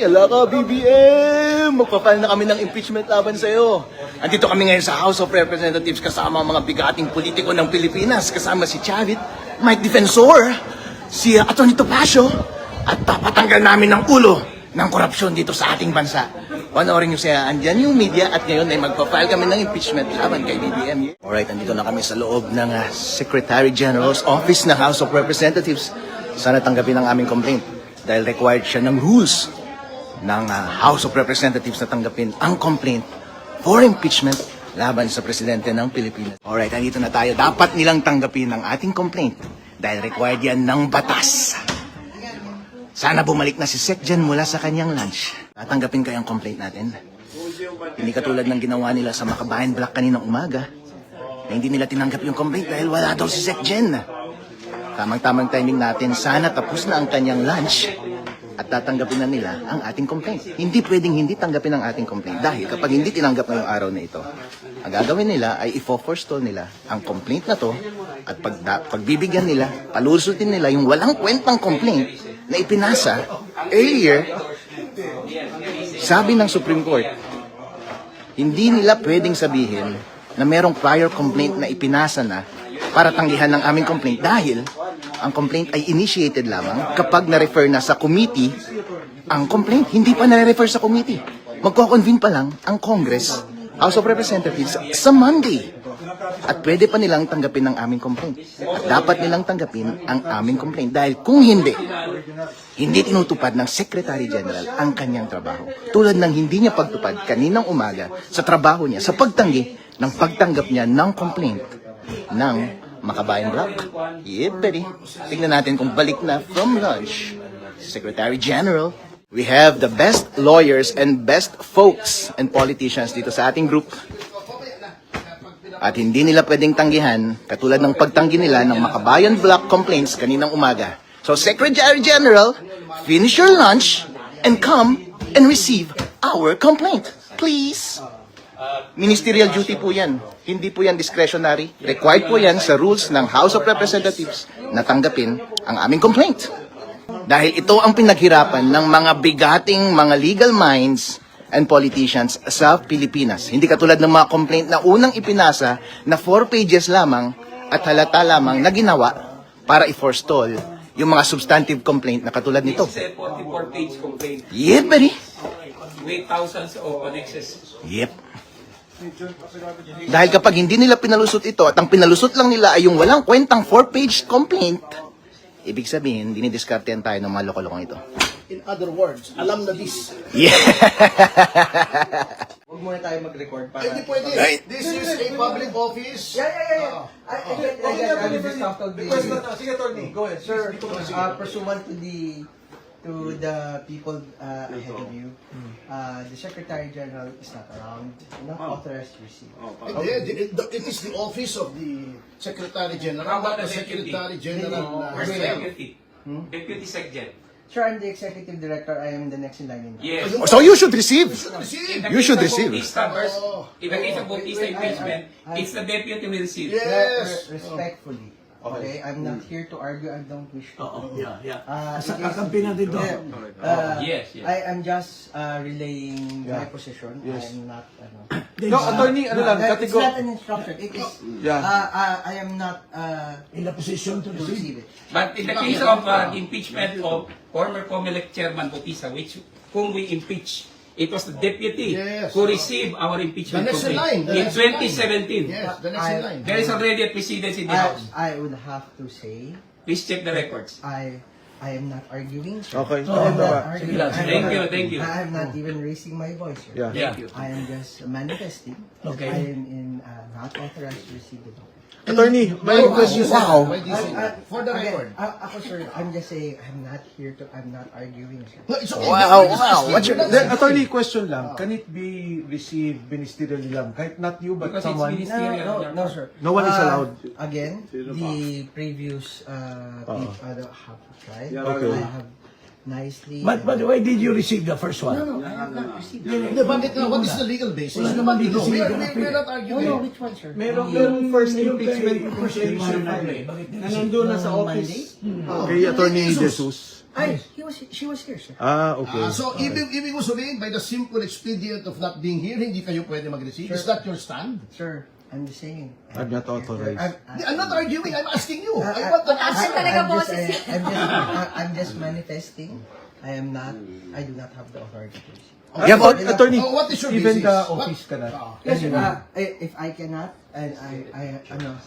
Kala ka, BBM! Magpapal na kami ng impeachment laban sa'yo. Andito kami ngayon sa House of Representatives kasama ang mga bigating politiko ng Pilipinas. Kasama si Chavit, Mike Defensor, si Atty. Topacio, at papatanggal namin ng ulo ng korupsyon dito sa ating bansa. Panoorin nyo siya, andyan yung media at ngayon ay magpapile kami ng impeachment laban kay BBM. Alright, andito na kami sa loob ng Secretary General's Office ng House of Representatives. Sana tanggapin ang aming complaint dahil required siya ng rules ng House of Representatives na tanggapin ang complaint for impeachment laban sa Presidente ng Pilipinas. Alright, andito na tayo. Dapat nilang tanggapin ang ating complaint dahil required yan ng batas. Sana bumalik na si Secgen mula sa kanyang lunch. Tatanggapin kayang complaint natin. Hindi katulad ng ginawa nila sa Makabayan Block kaninang umaga na hindi nila tinanggap yung complaint dahil wala daw si Secgen. Tamang-tamang timing natin, sana tapos na ang kanyang lunch at tatanggapin na nila ang ating complaint. Hindi pwedeng hindi tanggapin ang ating complaint dahil kapag hindi tinanggap ngayong araw na ito, ang gagawin nila ay i-forestall nila ang complaint na to at pagbibigyan nila, palusutin nila yung walang kwentang complaint na ipinasa earlier. Sabi ng Supreme Court, hindi nila pwedeng sabihin na merong prior complaint na ipinasa na para tanggihan ng aming complaint dahil ang complaint ay initiated lamang kapag na-refer na sa committee ang complaint. Hindi pa na-refer sa committee. Magko-convene pa lang ang Congress, House of Representatives sa Monday. At pwede pa nilang tanggapin ang aming complaint. At dapat nilang tanggapin ang aming complaint dahil kung hindi tinutupad ng Secretary General ang kanyang trabaho. Tulad ng hindi niya pagtupad kaninang umaga sa trabaho niya sa pagtanggi ng pagtanggap niya ng complaint ng Makabayan Block. Yippee! Tignan natin kung balik na from lunch. Secretary General. We have the best lawyers and best folks and politicians dito sa ating group. At hindi nila pwedeng tanggihan, katulad ng pagtanggi nila ng Makabayan Block complaints kaninang umaga. So Secretary General, finish your lunch and come and receive our complaint. Please. Ministerial duty po yan. Hindi po yan discretionary. Required po yan sa rules ng House of Representatives na tanggapin ang aming complaint. Dahil ito ang pinaghirapan ng mga bigating mga legal minds and politicians sa Pilipinas. Hindi katulad ng mga complaint na unang ipinasa na 4 pages lamang at halata lamang na ginawa para i-forestall yung mga substantive complaint na katulad nito. This is a 44-page complaint. Yep, buddy. With thousands of annexes. Yep. Dahil kapag hindi nila pinalusot ito at ang pinalusot lang nila ay yung walang kwentang 4-page complaint, ibig sabihin, dinidiskartehan tayo ng mga loko-lokong ito. In other words, alam na this. Yeah. Huwag muna tayo mag-record para... Ay, hindi pwede. Ay. This is a public office. Yeah. I will just have to be... Sige, attorney. Go ahead. Sir, pursuant to the people ahead of you, the Secretary General is not around, not authorized to receive. It is the office of the Secretary General, How about not the the deputy? Secretary General. Where's the himself. deputy? Deputy Secgen. Sir, I'm the Executive Director. I am the next in line. Yes. So you should receive. Receive. You should receive. In the case of Bautista impeachment, it's the deputy will receive. Yes. Respectfully. Okay, I'm not here to argue. I don't wish to. Sa kakampi natin to. Yes. I am just relaying my position. I am not, No, attorney, it's not an instruction. It is, Yeah. I am not In the position to to receive. receive it. But in the case of impeachment of former COMELEC Chairman Bautista, whom we impeach, it was the deputy Yes. who received our impeachment The next in complaint line, the in next in line. 2017. Yes, the next in line. There is already a precedence in the House. I would have to say, Please check the records. I am not arguing. Sir. Okay. I am not arguing. Thank you. I am not even raising my voice. Sir. Thank you. I am just manifesting. Okay. I am not authorized to receive the document. Attorney, Why did you say that? Wow. Why did you say that? For the Again, record. ako sir, I'm just saying, I'm not arguing. Sir. No, it's okay. Wow. What's your attorney, question lang. Can it be received ministerially lang? Kahit not you, but Because it's someone? ministerial. No, sir. No one is allowed. Again, the previous people have tried. Okay. I have nicely. But why did you receive the first one? No, I have not received. Hindi, bakit nga? What is the legal basis? Wala naman dito No, si we're legal not No, arguing. which one, sir? Merong first impeachment Impeachment procedure bakit na nandun na sa Nung office. Monday? Kay Attorney Jesus. She was here, sir. Okay. So, ibig mo sabihin, by the simple expedient of not being here, hindi kayo pwede mag-receive? Is that your stand? Sir, I'm just saying. I'm not authorized. I'm not arguing, I'm asking you. I want an Asan answer. talaga I'm boses just, yan? I'm just manifesting. I do not have the authority to receive. Yeah, but attorney, Oh, what is your even basis? the What- office ka na. Yes, sir. If I cannot, and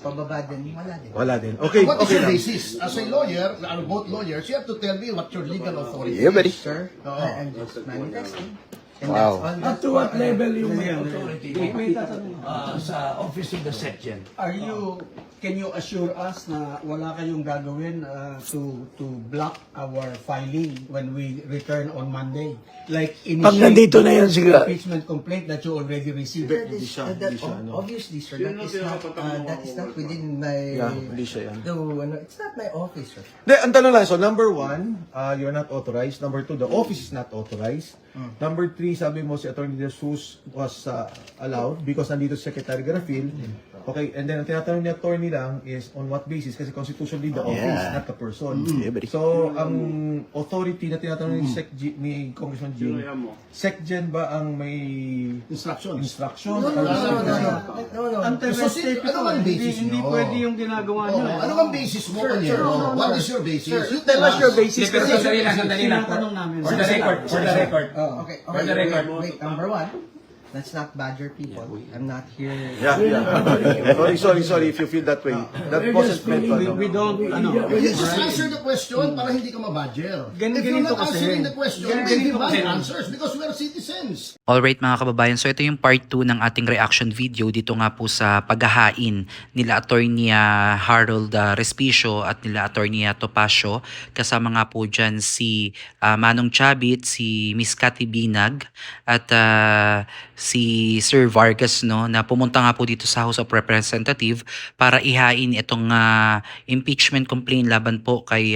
pababa din, wala din. Wala din. Okay, What is okay your lang. basis? As a lawyer, are both lawyers, you have to tell me what your legal authority Yeah, buddy. is. Sir, I'm just manifesting. And Wow. that's all. Up to what level yung may authority? Sa office of the section. Can you assure us na wala kayong gagawin to block our filing when we return on Monday? Like Pag nandito na yan, sige. impeachment complaint that you already received. Obviously, sir, that is not within my... Yeah, hindi siya yan. It's not my office, sir. Hindi, ang tanong lang, so number 1, you're not authorized. Number 2, the office is not authorized. Number 3, sabi mo si Attorney De Jesus was allowed because nandito si Secretary Garfield. Okay, and then ang tinatanong ni Attorney lang is on what basis? Kasi constitutionally the office, not the person. So, ang authority na tinatanong ni Congressman Jing, SecGen ba ang may Instructions. instructions? No. So, ano ang basis Hindi nyo? pwede yung ginagawa nyo. Ano ang basis mo on your own? What is your basis? You Tell us your basis. Pero sandali lang. Tinatanong namin. For the record. Okay, For the record. wait, number 1, let's not badger people. I'm not here. Yeah. Sorry if you feel that way. That wasn't meant to. We don't, You just answer the question para hindi ka mabadger. If you're Ganito not kasi. answering the question, then give us answers because we are citizens. Alright mga kababayan, so ito yung part 2 ng ating reaction video dito nga po sa paghahain nila Attorney Harold Respicio at nila Attorney Topacio. Kasama nga po dyan si Manong Chavit, si Miss Cathy Binag at si Sir Vargas, no, na pumunta nga po dito sa House of Representative para ihain itong impeachment complaint laban po kay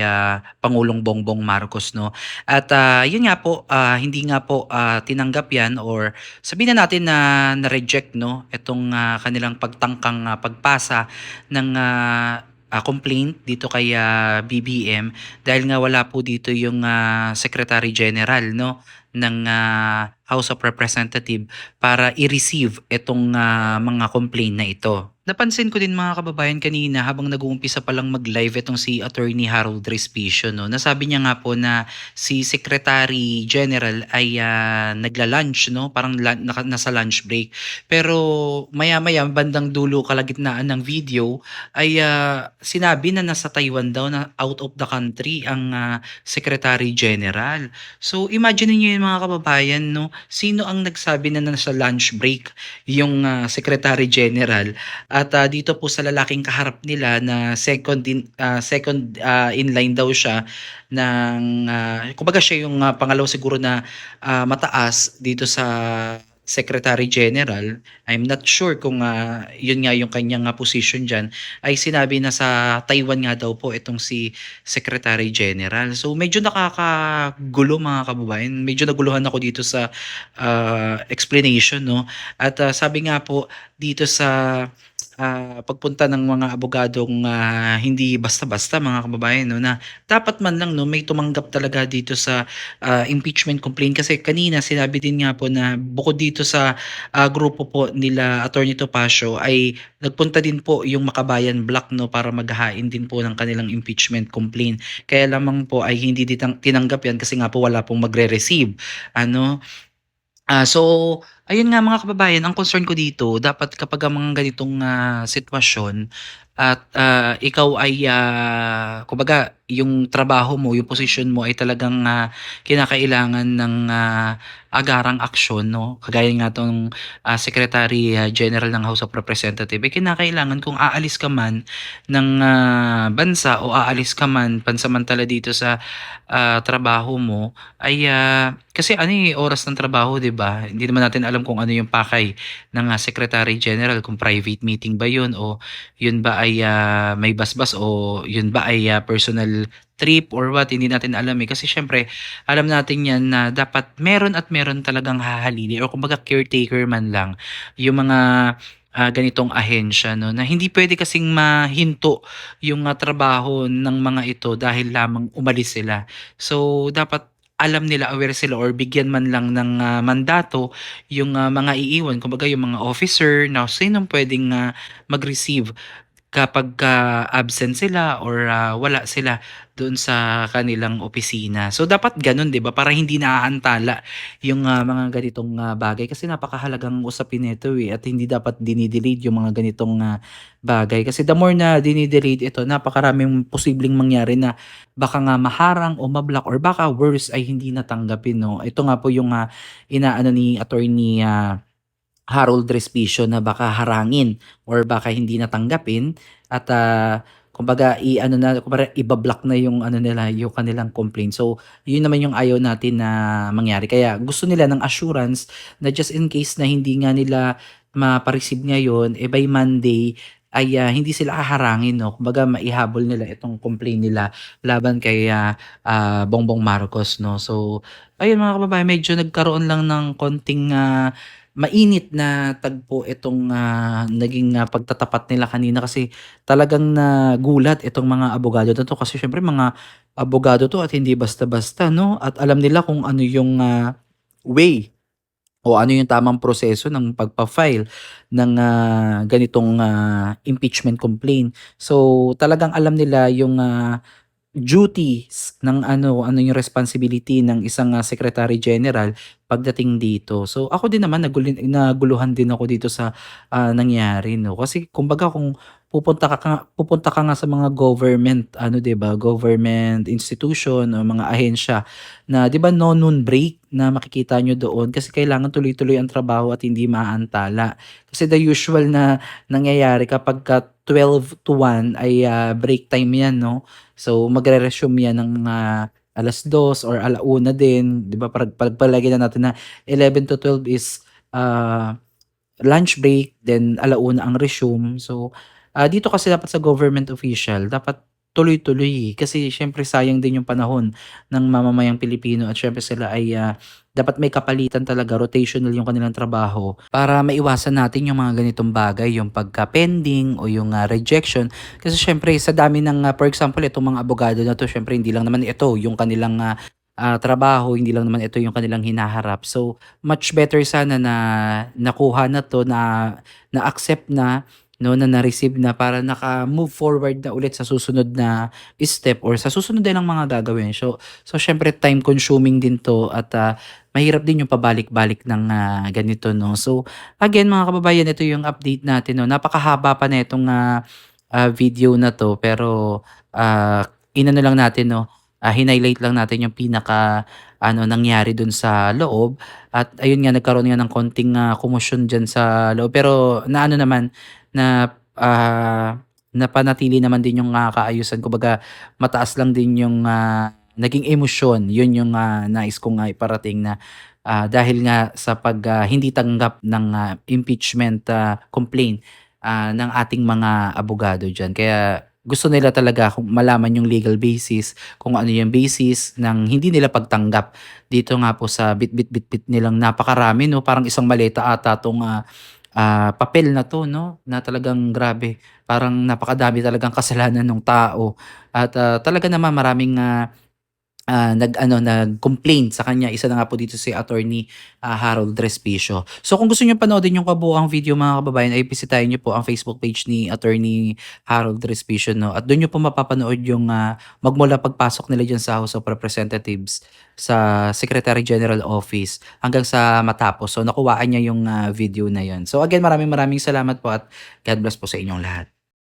Pangulong Bongbong Marcos, no. At yun nga po, hindi nga po tinanggap yan or sabihin na natin na na-reject, no, itong kanilang pagtangkang pagpasa ng complaint dito kay BBM dahil nga wala po dito yung Secretary General, no, ng House of Representative para i-receive itong mga complaint na ito. Napansin ko din mga kababayan kanina habang nag-uumpisa pa lang mag-live itong si Attorney Harold Respicio, no, nasabi niya nga po na si Secretary General ay nagla-lunch, no, parang nasa lunch break. Pero maya-maya bandang dulo kalagitnaan ng video ay sinabi na nasa Taiwan daw na out of the country ang Secretary General. So imagine niyo yun mga kababayan, no, sino ang nagsabi na nasa lunch break yung Secretary General at dito po sa lalaking kaharap nila na second in line daw siya ng kumbaga siya yung pangalawa siguro na mataas dito sa Secretary General. I'm not sure kung yun nga yung kanyang position dyan, ay sinabi na sa Taiwan nga daw po itong si Secretary General. So medyo nakakagulo mga kababayan. Medyo naguluhan ako dito sa explanation, no. At sabi nga po dito sa pagpunta ng mga abogadong hindi basta-basta mga kababayan, no, na dapat man lang, no, may tumanggap talaga dito sa impeachment complaint kasi kanina sinabi din nga po na bukod dito sa grupo po nila Attorney Topacio ay nagpunta din po yung Makabayan Block, no, para maghahain din po ng kanilang impeachment complaint. Kaya lamang po ay hindi tinanggap yan kasi nga po wala pong magre-receive. So, ayun nga mga kababayan, ang concern ko dito, dapat kapag ang mga ganitong sitwasyon at ikaw ay, kumbaga, yung trabaho mo, yung position mo ay talagang kinakailangan ng agarang aksyon, no? Kagaya nga itong Secretary General ng House of Representatives, ay kinakailangan kung aalis ka man ng bansa o aalis ka man pansamantala dito sa trabaho mo, ay kasi oras ng trabaho, 'di ba? Hindi naman natin alam kung ano yung pakay ng Secretary General, kung private meeting ba 'yun o 'yun ba ay may basbas o 'yun ba ay personal trip or what, hindi natin alam kasi syempre alam natin yan na dapat meron at meron talagang hahalili o kumbaga caretaker man lang yung mga ganitong ahensya, no, na hindi pwede kasing mahinto yung trabaho ng mga ito dahil lamang umalis sila. So dapat alam nila, aware sila, or bigyan man lang ng mandato yung mga iiwan, kumbaga yung mga officer na sinong pwedeng mag-receive kapag absent sila or wala sila doon sa kanilang opisina. So dapat ganun, 'di ba? Para hindi naaantala yung mga ganitong bagay, kasi napakahalagang usapin nito at hindi dapat dinidelete yung mga ganitong bagay, kasi the more na dinidelete ito, napakaraming posibleng mangyari na baka nga maharang o mablock, or baka worse ay hindi natanggapin, no. Ito nga po yung inaano ni attorney Harold Respicio, na baka harangin or baka hindi natanggapin at kumbaga i-ano na, kumbaga ibablock na yung ano nila, yung kanilang complaint. So yun naman yung ayaw natin na mangyari. Kaya gusto nila ng assurance na just in case na hindi nga nila ma-receive ngayon, by Monday ay hindi sila haharangin, no. Kumbaga maihabol nila itong complaint nila laban kay Bongbong Marcos, no. So ayun mga kababayan, medyo nagkaroon lang ng konting mainit na tagpo itong naging pagtatapat nila kanina, kasi talagang nagulat itong mga abogado na to, kasi syempre mga abogado to at hindi basta-basta, no, at alam nila kung ano yung way o ano yung tamang proseso ng pagpa-file ng ganitong impeachment complaint. So talagang alam nila yung duties ng ano yung responsibility ng isang Secretary General pagdating dito. So ako din naman naguluhan din ako dito sa nangyari, no. Kasi kumbaga kung pupunta ka nga sa mga government, 'di ba, government institution o mga ahensya na 'di ba no noon break na makikita nyo doon, kasi kailangan tuloy-tuloy ang trabaho at hindi maaantala. Kasi the usual na nangyayari kapag 12 to 1 ay break time 'yan, no. So magre-resume 'yan ng 2:00 or 1:00 din, 'di ba? Pagpalagay na natin na 11 to 12 is lunch break, then 1:00 ang resume. So dito kasi dapat sa government official, dapat tuloy-tuloy, kasi syempre sayang din yung panahon ng mamamayang Pilipino, at syempre sila ay dapat may kapalitan talaga, rotational yung kanilang trabaho, para maiwasan natin yung mga ganitong bagay, yung pagka-pending o yung rejection. Kasi syempre sa dami ng for example itong mga abogado na to, syempre hindi lang naman ito yung kanilang trabaho, hindi lang naman ito yung kanilang hinaharap. So much better sana na nakuha na to, na accept na, no, na na-receive na, para naka-move forward na ulit sa susunod na step or sa susunod din ang mga gagawin. So syempre time consuming din to, at mahirap din yung pabalik-balik ng ganito, no. So again mga kababayan, ito yung update natin, no. Napakahaba pa na itong video na to, pero inano lang natin, no. Hinighlight lang natin yung pinaka nangyari dun sa loob, at ayun nga, nagkaroon nga ng konting komosyon dyan sa loob, pero naano naman na napanatili naman din yung kaayusan. Kumbaga mataas lang din yung naging emosyon. Yun yung nais kong iparating, na dahil nga sa hindi tanggap ng impeachment complaint ng ating mga abogado dyan. Kaya gusto nila talaga kung malaman yung legal basis, kung ano yung basis ng hindi nila pagtanggap dito nga po sa bit nilang napakarami, no. Parang isang maleta ata tong papel na to, no, na talagang grabe. Parang napakadami talagang kasalanan ng tao, at talaga naman maraming nag-complain sa kanya. Isa na nga po dito si attorney Harold Respicio. So kung gusto niyo panoodin yung kabuuang video mga kababayan, ay bisitahin niyo po ang Facebook page ni attorney Harold Respicio, no, at doon niyo po mapapanood yung magmula pagpasok nila diyan sa House of Representatives sa Secretary General Office hanggang sa matapos. So nakuhaan niya yung video na yon. So again, maraming salamat po, at God bless po sa inyong lahat.